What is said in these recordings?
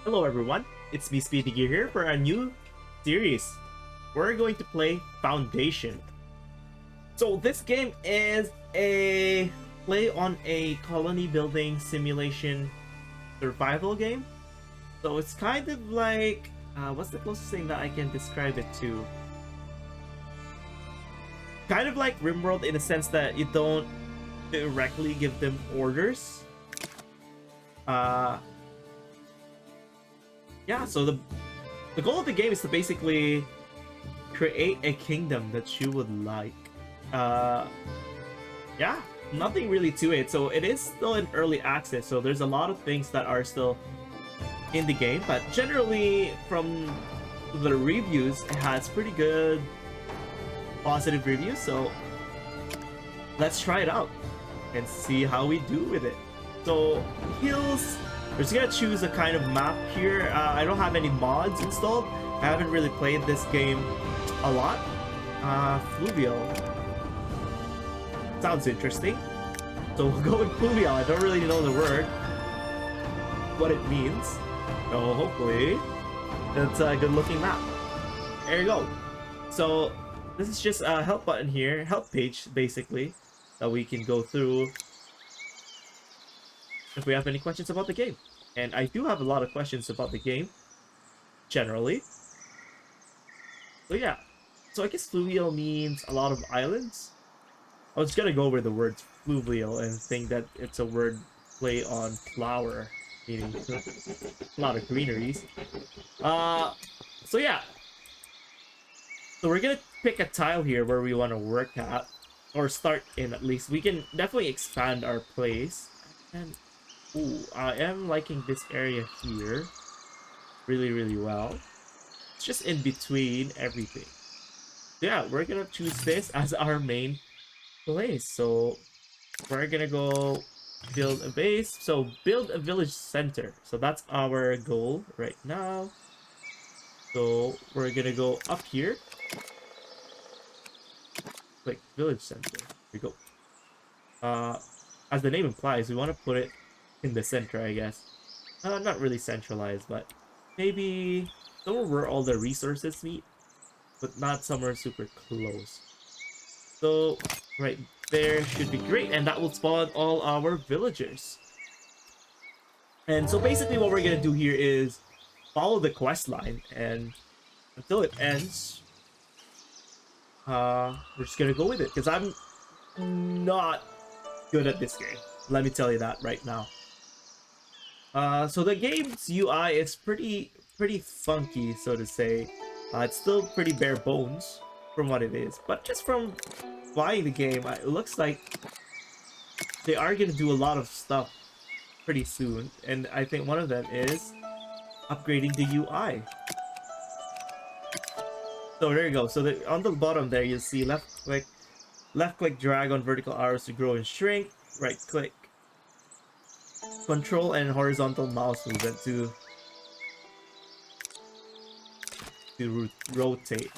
Hello everyone, it's me speedygear here for a new series. We're going to play Foundation. So this game is a play on a colony building simulation survival game. So it's kind of like, what's the closest thing that I can describe it to? Kind of like RimWorld in the sense that you don't directly give them orders. Yeah, so the goal of the game is to basically create a kingdom that you would like. Yeah, nothing really to it. So it is still in early access, so there's a lot of things that are still in the game, but generally from the reviews, it has pretty good positive reviews, so let's try it out and see how we do with it. So hills, we're just gonna choose a kind of map here. I don't have any mods installed. I haven't really played this game a lot. Fluvial sounds interesting, so we'll go with fluvial. I don't really know the word, what it means, so hopefully it's a good looking map. There you go. So this is just a help button here, help page basically, that we can go through if we have any questions about the game. And I do have a lot of questions about the game, generally. So yeah. So I guess fluvial means a lot of islands. I was gonna go over the word fluvial and think that it's a word play on flower, meaning a lot of greeneries. So yeah. So we're gonna pick a tile here where we want to work at, or start in at least. We can definitely expand our place. And ooh, I am liking this area here really well. It's just in between everything. So yeah, we're gonna choose this as our main place. So we're gonna go build a base. So build a village center. So that's our goal right now. So we're gonna go up here. Click village center. Here we go. As the name implies, we want to put it in the center, I guess. Not really centralized, but maybe somewhere where all the resources meet, but not somewhere super close. So right there should be great, and that will spawn all our villagers. And so basically what we're gonna do here is follow the quest line, and until it ends, we're just gonna go with it, because I'm not good at this game. Let me tell you that right now. So the game's UI is pretty funky, so to say. It's still pretty bare bones from what it is, but just from buying the game, it looks like they are gonna do a lot of stuff pretty soon, and I think one of them is upgrading the UI. So there you go. So on the bottom there, you'll see left click, drag on vertical arrows to grow and shrink. Right click, control and horizontal mouse movement to rotate.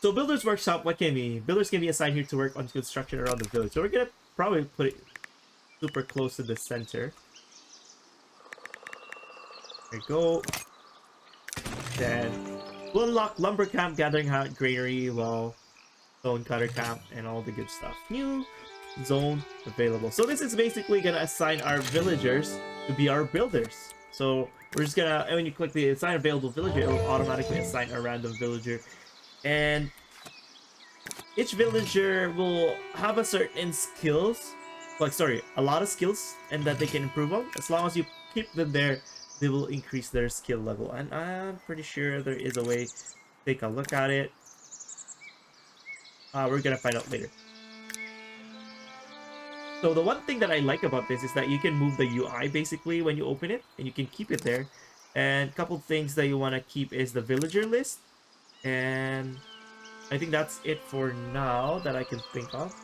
So builders workshop, what can be? Builders can be assigned here to work on construction around the village. So we're gonna probably put it super close to the center. There you go. Then we'll unlock lumber camp, gathering hut, granary, wall, stone cutter camp, and all the good stuff. New zone available. So this is basically gonna assign our villagers to be our builders. So we're just gonna, and when you click the assign available villager, it will automatically assign a random villager, and each villager will have a certain skills, a lot of skills, and that they can improve on. As long as you keep them there, they will increase their skill level, and I'm pretty sure there is a way to take a look at it. We're gonna find out later. So the one thing that I like about this is that you can move the UI basically when you open it, and you can keep it there. And a couple things that you want to keep is the villager list, and I think that's it for now that I can think of.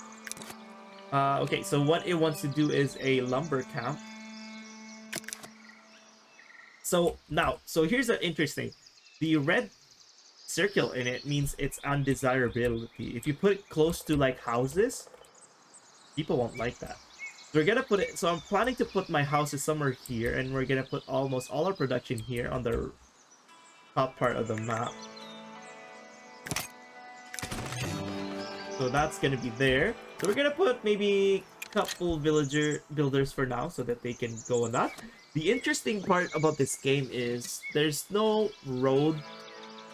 Okay, so what it wants to do is a lumber camp. So here's the interesting. The red circle in it means it's undesirability. If you put it close to like houses, people won't like that. We're gonna put it, so I'm planning to put my houses somewhere here, and we're gonna put almost all our production here on the top part of the map. So that's gonna be there. So we're gonna put maybe a couple villager builders for now so that they can go on that. The interesting part about this game is there's no road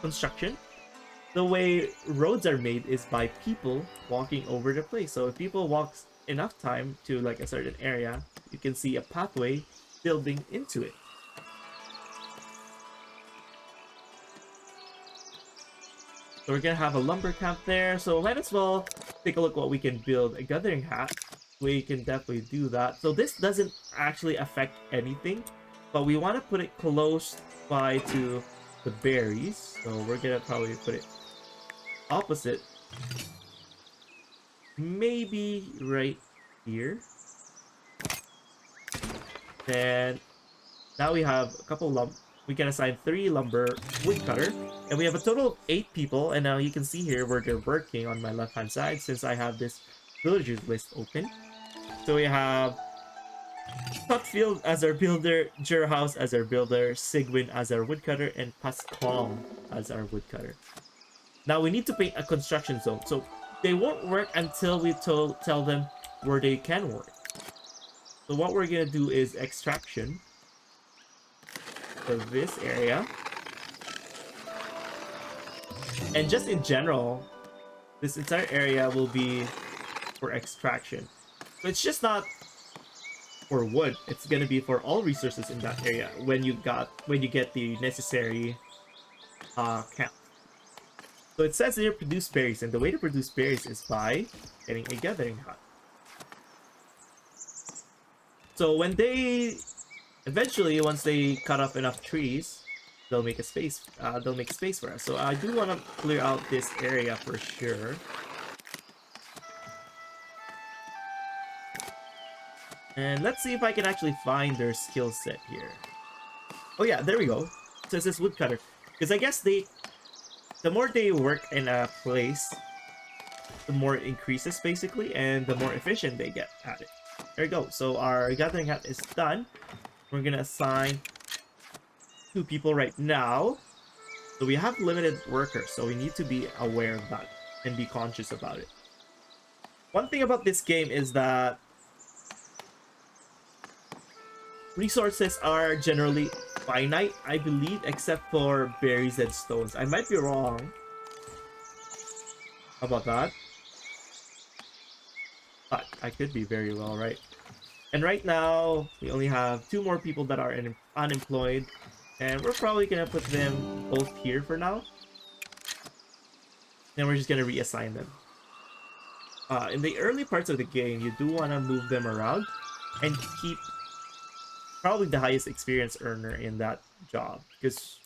construction. The way roads are made is by people walking over the place. So if people walk enough time to like a certain area, you can see a pathway building into it. So we're gonna have a lumber camp there. So might as well take a look what we can build. A gathering hat. We can definitely do that. So this doesn't actually affect anything, but we want to put it close by to the berries. So we're gonna probably put it opposite. Maybe right here. And now we have a couple we can assign 3 lumber woodcutter, and we have a total of 8 people. And now you can see here where they're working on my left hand side since I have this villagers list open. So we have Tutfield as our builder, Jurhouse as our builder, Sigwin as our woodcutter, and Pascal as our woodcutter. Now we need to paint a construction zone, so they won't work until we tell them where they can work. So what we're gonna do is extraction for this area. And just in general, this entire area will be for extraction. So it's just not for wood, it's gonna be for all resources in that area when you get the necessary count. So it says here produce berries, and the way to produce berries is by getting a gathering hut. So when they eventually, once they cut off enough trees, they'll make a space. They'll make space for us. So I do want to clear out this area for sure. And let's see if I can actually find their skill set here. Oh yeah, there we go. So it says woodcutter, because I guess the more they work in a place, the more it increases basically, and the more efficient they get at it. There we go. So our gathering hut is done. We're gonna assign 2 people right now. So we have limited workers, so we need to be aware of that and be conscious about it. One thing about this game is that resources are generally finite, I believe, except for berries and stones. I might be wrong about that, but I could be very well right. And right now, we only have 2 more people that are unemployed, and we're probably gonna put them both here for now. Then we're just gonna reassign them. In the early parts of the game, you do want to move them around and keep probably the highest experience earner in that job, because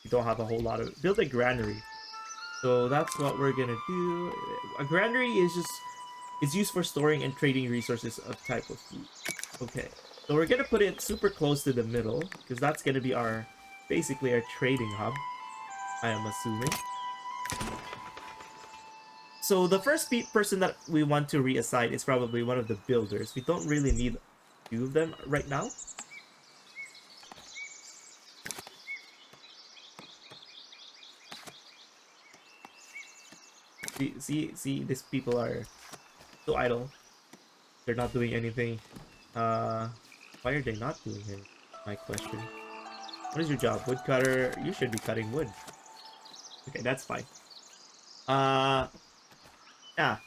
you don't have a whole lot of... Build a granary. So that's what we're gonna do. A granary is used for storing and trading resources of type of food. Okay, so we're gonna put it super close to the middle, because that's gonna be basically our trading hub, I am assuming. So the first person that we want to reassign is probably one of the builders. We don't really need 2 of them right now. See, these people are so idle. They're not doing anything. Why are they not doing it? My question. What is your job? Woodcutter. You should be cutting wood. Okay, that's fine. Yeah.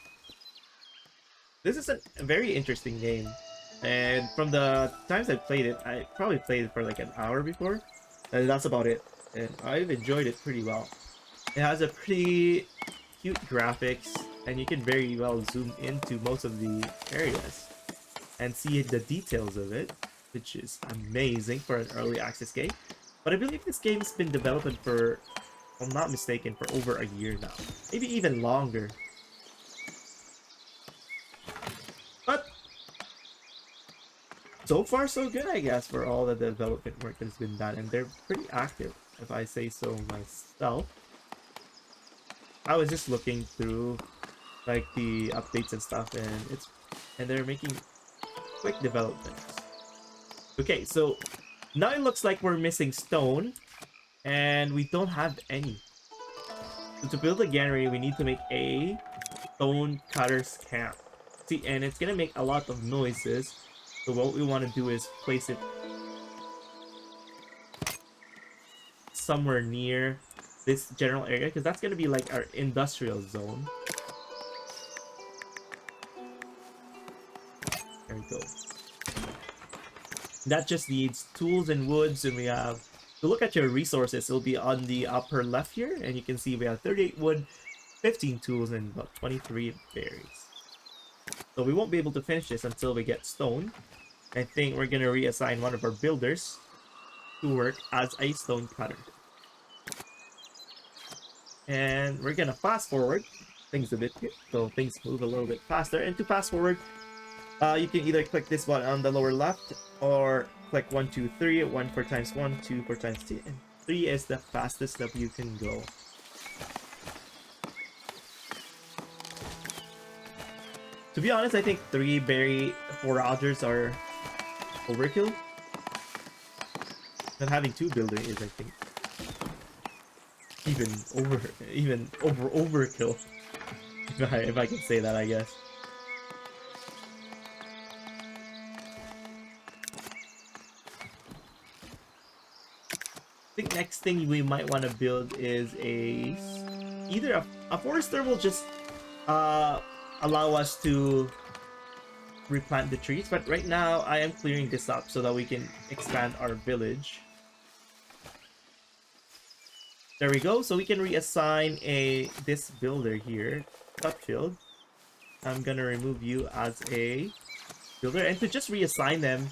This is a very interesting game. And from the times I played it, I probably played it for like an hour before. And that's about it. And I've enjoyed it pretty well. It has a pretty cute graphics, and you can very well zoom into most of the areas and see the details of it, which is amazing for an early access game. But I believe this game's been developing for, if I'm not mistaken, for over a year now. Maybe even longer. But so far so good, I guess, for all the development work that's been done. And they're pretty active, if I say so myself. I was just looking through like the updates and stuff, and they're making quick development. Okay, so now it looks like we're missing stone, and we don't have any. So to build a granary, we need to make a stone cutter's camp. See, and it's gonna make a lot of noises. So what we want to do is place it somewhere near this general area, because that's gonna be like our industrial zone. There we go. That just needs tools and woods, and we have to look at your resources. It'll be on the upper left here, and you can see we have 38 wood, 15 tools, and about 23 berries. So we won't be able to finish this until we get stone. I think we're gonna reassign one of our builders to work as a stone cutter. And we're gonna fast forward things a bit here, so things move a little bit faster. And to fast forward, you can either click this one on the lower left, or click 1, 2, 3, 1 for times 1, 2 for times 2, and 3 is the fastest that you can go. To be honest, I think 3 berry foragers are overkill. And having 2 builder is, I think, even overkill. If I can say that, I guess. I think next thing we might want to build is either a forester will just allow us to replant the trees, but right now I am clearing this up so that we can expand our village. There we go. So we can reassign this builder here, Tutfield. I'm gonna remove you as a builder, and to just reassign them,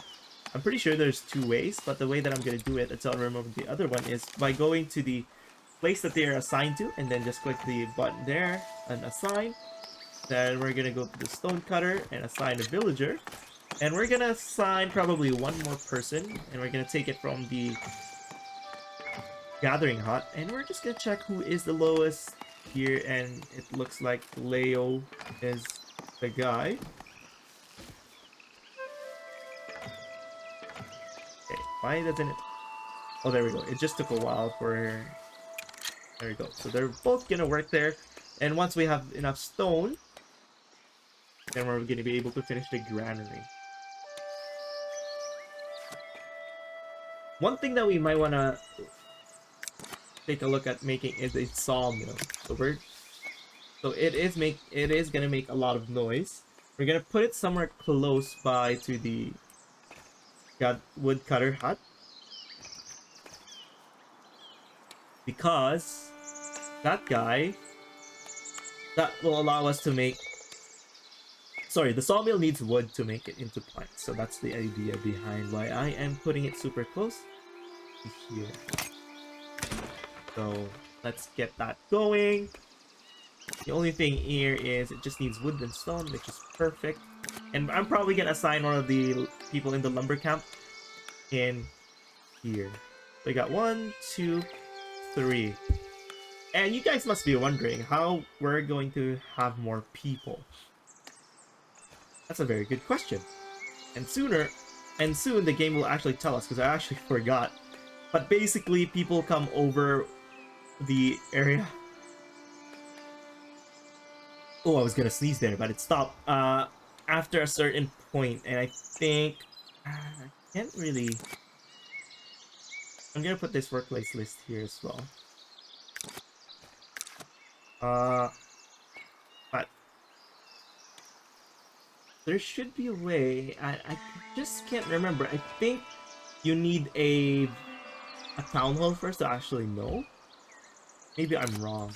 I'm pretty sure there's 2 ways, but the way that I'm gonna do it until I remove the other one is by going to the place that they are assigned to, and then just click the button there and assign. Then we're gonna go to the stone cutter and assign a villager, and we're gonna assign probably 1 more person, and we're gonna take it from the gathering hut, and we're just gonna check who is the lowest here, and it looks like Leo is the guy. Okay, why doesn't it... Oh, there we go. It just took a while for... There we go. So they're both gonna work there, and once we have enough stone, then we're gonna be able to finish the granary. One thing that we might wanna take a look at making is a sawmill. So it is gonna make a lot of noise. We're gonna put it somewhere close by to the woodcutter hut, because that will allow us to make... Sorry, the sawmill needs wood to make it into planks, so that's the idea behind why I am putting it super close to here. So let's get that going. The only thing here is it just needs wood and stone, which is perfect. And I'm probably gonna assign one of the people in the lumber camp in here. So we got 1, 2, 3. And you guys must be wondering how we're going to have more people. That's a very good question. And soon the game will actually tell us, because I actually forgot. But basically, people come over the area. Oh, I was gonna sneeze there, but it stopped after a certain point, and I think I can't really... I'm gonna put this workplace list here as well. But there should be a way. I just can't remember. I think you need a town hall first to actually know. Maybe I'm wrong.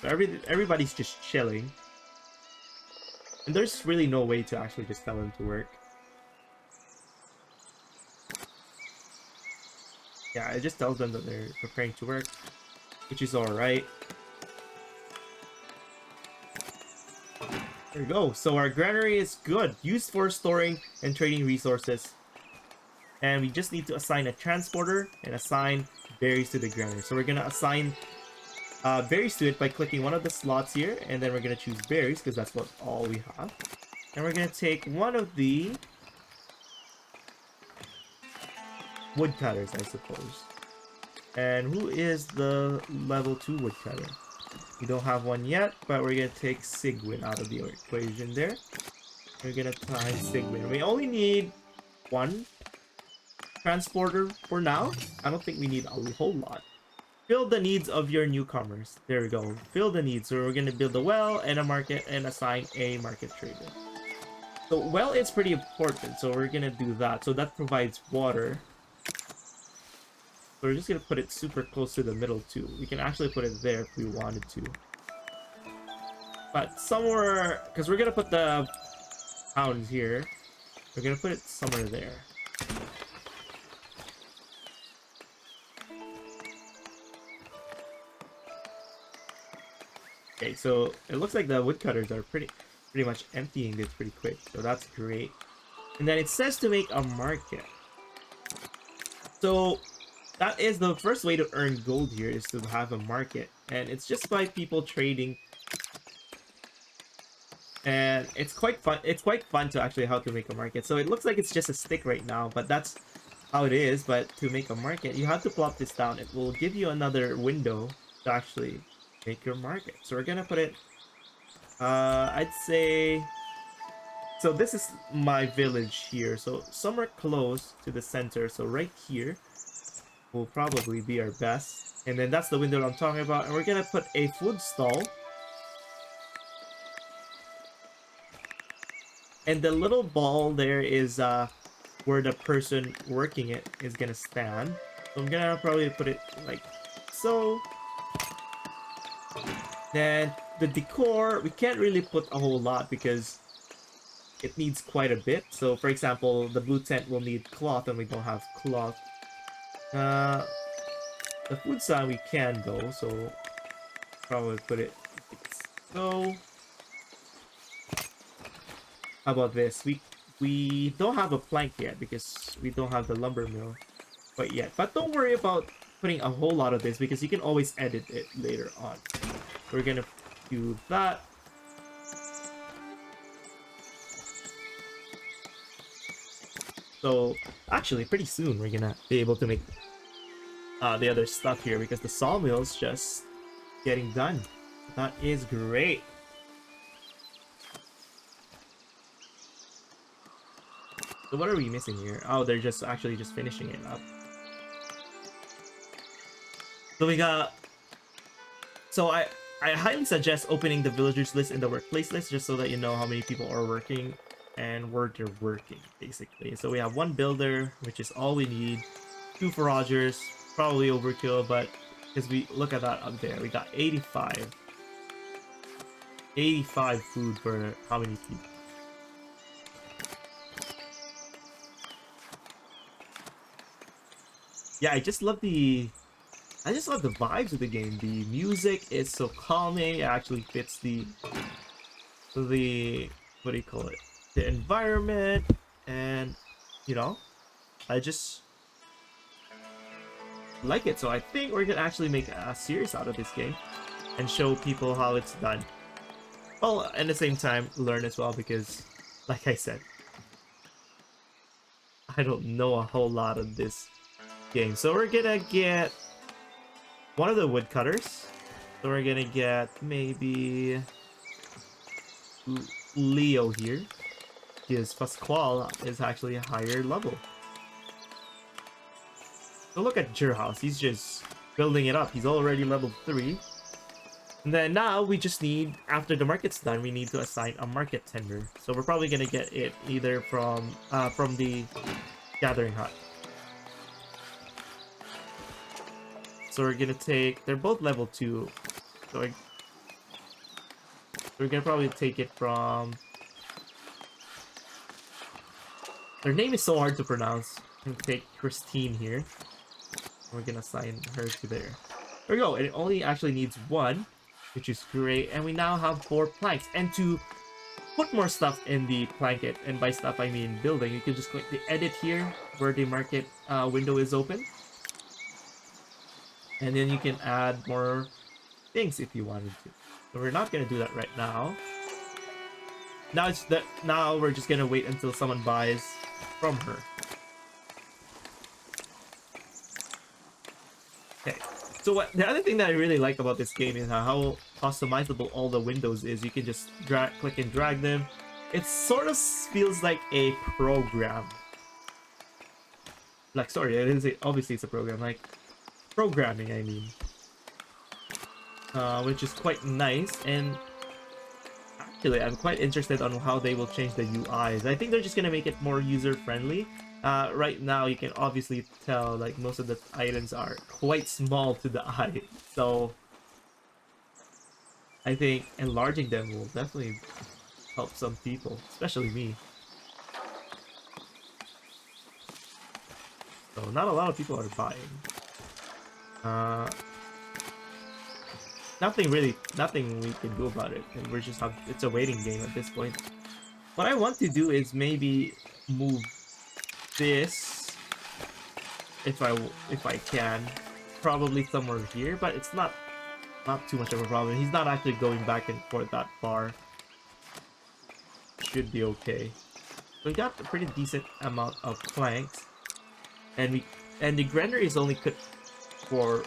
So everybody's just chilling. And there's really no way to actually just tell them to work. Yeah, it just tells them that they're preparing to work, which is alright. There we go. So our granary is good. Used for storing and trading resources. And we just need to assign a transporter and assign berries to the granary. So we're gonna assign berries to it by clicking one of the slots here, and then we're gonna choose berries because that's what all we have. And we're gonna take one of the woodcutters, I suppose. And who is the level 2 woodcutter? We don't have one yet, but we're gonna take Sigwin out of the equation there. We're gonna try Sigwin. We only need one transporter for now. I don't think we need a whole lot. Fill the needs of your newcomers. There we go. Fill the needs. So we're gonna build a well and a market and assign a market trader. So well is pretty important, so we're gonna do that. So that provides water. So we're just gonna put it super close to the middle too. We can actually put it there if we wanted to. But somewhere, because we're gonna put the pounds here. We're gonna put it somewhere there. Okay, so it looks like the woodcutters are pretty much emptying this pretty quick. So that's great. And then it says to make a market. So that is the first way to earn gold here, is to have a market. And it's just by people trading. And it's quite fun. It's quite fun to actually how to make a market. So it looks like it's just a stick right now, but that's how it is. But to make a market, you have to plop this down. It will give you another window to actually make your market. So we're gonna put it, I'd say, so this is my village here. So somewhere close to the center. So right here will probably be our best. And then that's the window I'm talking about. And we're gonna put a food stall. And the little ball there is where the person working it is gonna stand. So I'm gonna probably put it like so. Then the decor, we can't really put a whole lot because it needs quite a bit. So for example, the blue tent will need cloth and we don't have cloth. The food sign we can though, so probably put it like so. How about this? We don't have a plank yet because we don't have the lumber mill quite yet. But don't worry about putting a whole lot of this because you can always edit it later on. We're gonna do that. So actually, pretty soon we're gonna be able to make the other stuff here because the sawmill's just getting done. That is great. So what are we missing here? Oh, they're just actually just finishing it up. So we got... So I highly suggest opening the villagers list and the workplace list just so that you know how many people are working and where they're working, basically. So we have one builder, which is all we need. 2 foragers, probably overkill, but because we look at that up there, we got 85. 85 food for how many people? Yeah, I just love the vibes of the game. The music is so calming. It actually fits the what do you call it? The environment, and you know, I just like it. So I think we're gonna actually make a series out of this game and show people how it's done. Well, at the same time, learn as well because, like I said, I don't know a whole lot of this game. So we're gonna get one of the woodcutters. So we're gonna get maybe Leo here. Because Pasquale is actually a higher level. So look at House. He's just building it up. He's already level 3. And then now we just need, after the market's done, we need to assign a market tender. So we're probably gonna get it either from the gathering hut. So we're gonna take, they're both level 2. So we're gonna probably take it from, their name is so hard to pronounce. I'm gonna take Christine here. We're gonna assign her to there. There we go. It only actually needs 1, which is great. And we now have 4 planks. And to put more stuff in the blanket, and by stuff I mean building, you can just click the edit here where the market window is open. And then you can add more things if you wanted to. So we're not gonna do that right now. Now it's that now we're just gonna wait until someone buys from her. Okay. So what the other thing that I really like about this game is how customizable all the windows is. You can just drag, click and drag them. It sort of feels like a program. Like, sorry, it is obviously it's a program. Like programming, I mean, which is quite nice. And actually, I'm quite interested on how they will change the UIs. I think they're just gonna make it more user friendly. Right now, you can obviously tell like most of the items are quite small to the eye. So I think enlarging them will definitely help some people, especially me. So not a lot of people are buying. Uh, nothing we can do about it. And we're just have it's a waiting game at this point. What I want to do is maybe move this if I can, probably somewhere here, but it's not too much of a problem. He's not actually going back and forth that far. Should be okay. So we got a pretty decent amount of planks, and the granary is only cooked for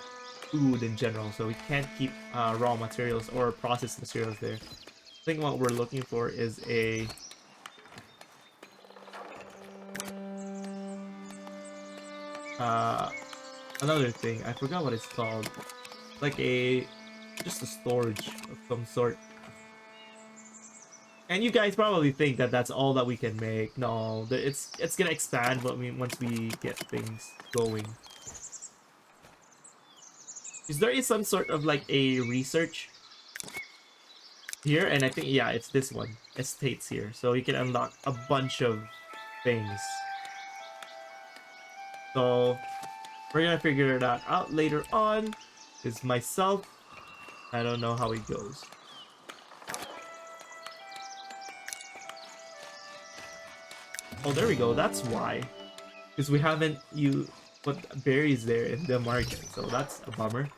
food in general, so we can't keep raw materials or processed materials there. I think what we're looking for is a uh, another thing. I forgot what it's called. Like just a storage of some sort. And you guys probably think that that's all that we can make. No, it's gonna expand once we get things going. Is there some sort of like a research here? And I think yeah, it's this one. Estates here. So you can unlock a bunch of things. So we're gonna figure that out later on. Because myself, I don't know how it goes. Oh, there we go. That's why. Because we haven't you put berries there in the market. So that's a bummer.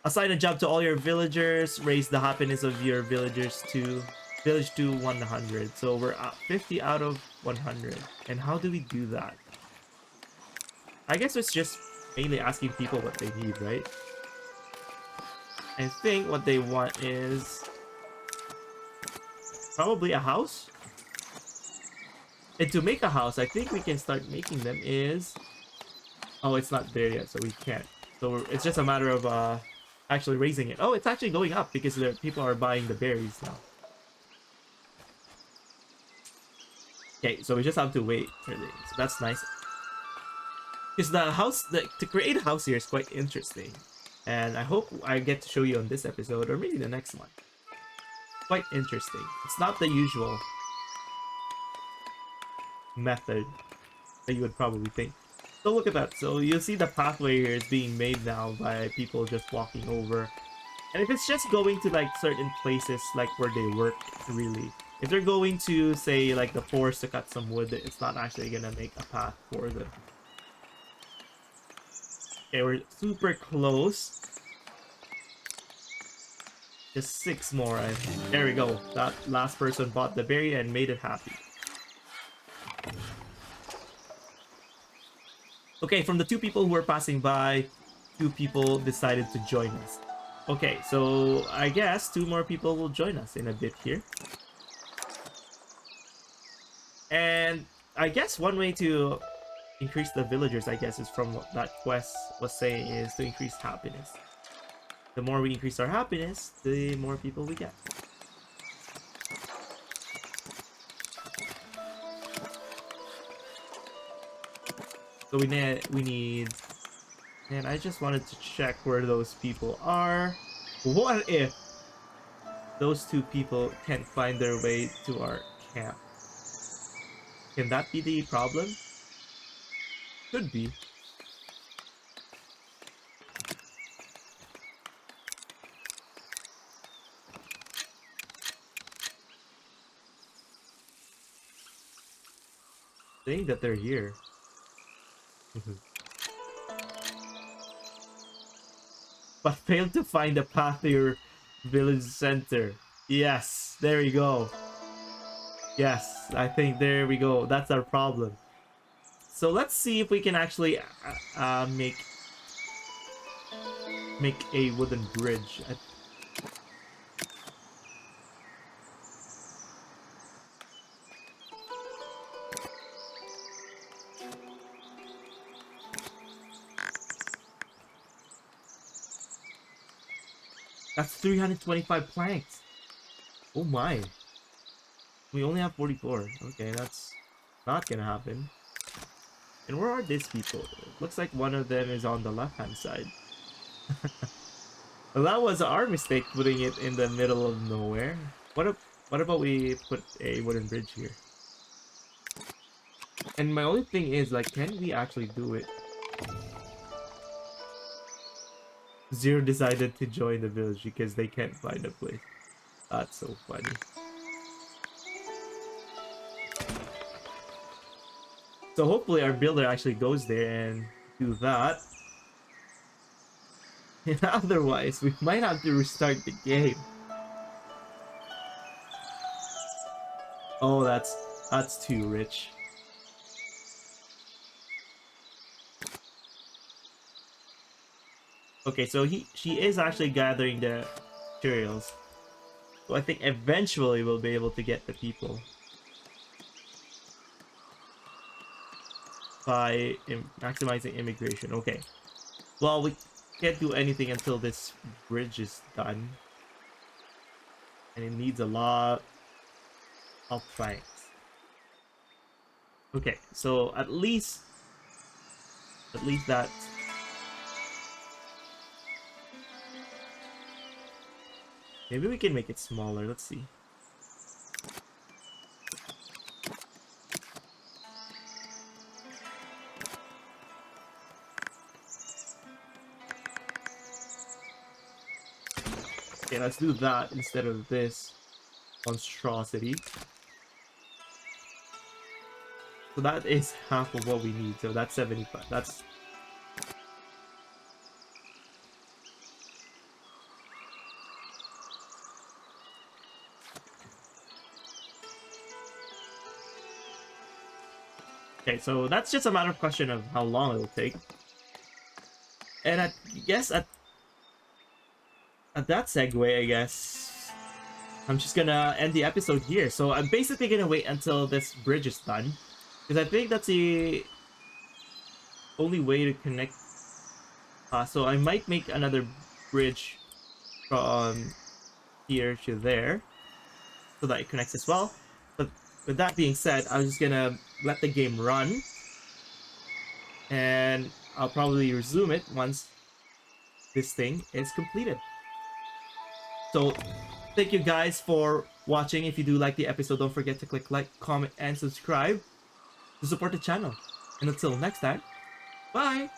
Assign a job to all your villagers. Raise the happiness of your villagers to 100. So we're at 50 out of 100. And how do we do that? I guess it's just mainly asking people what they need, right? I think what they want is probably a house. And to make a house, I think we can start making them is... Oh, it's not there yet, so we can't. So it's just a matter of actually raising it. Oh, it's actually going up because people are buying the berries now. Okay, so we just have to wait for this. So that's nice. Because the house, to create a house here is quite interesting. And I hope I get to show you on this episode, or maybe the next one. Quite interesting. It's not the usual method that you would probably think. So look at that. So you'll see the pathway here is being made now by people just walking over. And if it's just going to like certain places like where they work, really. If they're going to say like the forest to cut some wood, it's not actually gonna make a path for them. Okay, we're super close. Just 6 more. There we go. That last person bought the berry and made it happy. Okay, from the 2 people who were passing by, 2 people decided to join us. Okay, so I guess 2 more people will join us in a bit here. And I guess one way to increase the villagers, I guess, is from what that quest was saying, is to increase happiness. The more we increase our happiness, the more people we get. So we need... And I just wanted to check where those people are. What if those 2 people can't find their way to our camp? Can that be the problem? Could be. Saying that they're here. but failed to find the path to your village center. Yes, there we go. Yes, I think there we go. That's our problem. So let's see if we can actually make a wooden bridge. That's 325 planks. Oh my. We only have 44. Okay, that's not gonna happen. And where are these people? It looks like one of them is on the left-hand side. Well, that was our mistake putting it in the middle of nowhere. What about we put a wooden bridge here? And my only thing is, like, can we actually do it? Zero decided to join the village because they can't find a place. That's so funny. So hopefully our builder actually goes there and do that. And otherwise, we might have to restart the game. Oh, that's too rich. Okay, so she is actually gathering the materials. So I think eventually we'll be able to get the people by maximizing immigration. Okay. Well, we can't do anything until this bridge is done. And it needs a lot of planks. Okay, so at least that. Maybe we can make it smaller. Let's see. Okay, let's do that instead of this monstrosity. So that is half of what we need. So that's 75. That's... Okay, so that's just a matter of question of how long it'll take. And I guess at that segue, I guess I'm just gonna end the episode here. So I'm basically gonna wait until this bridge is done, because I think that's the only way to connect. So I might make another bridge from here to there, so that it connects as well. But with that being said, I'm just gonna let the game run, and I'll probably resume it once this thing is completed. So thank you guys for watching. If you do like the episode, don't forget to click like, comment, and subscribe to support the channel. And until next time, bye!